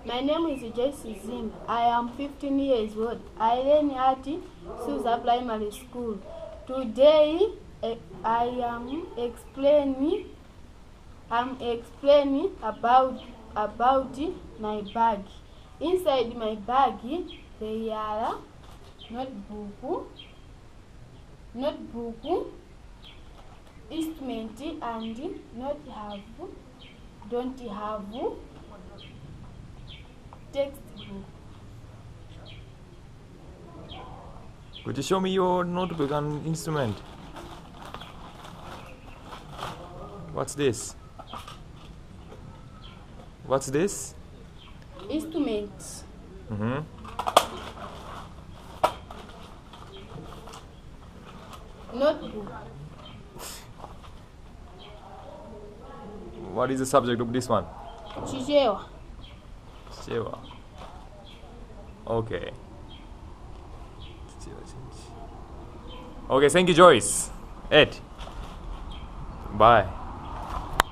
My name is Joyce Zim. I am 15 years old. I learn at Susa Primary School. Today I am explaining about my bag. Inside my bag there are notebook, instrument, and don't have textbook. Could you show me your notebook and instrument? What's this? What's this? Instruments. Notebook. What is the subject of this one? Chichewa. Chichewa. Okay. Okay, thank you, Joyce. Ed. Bye.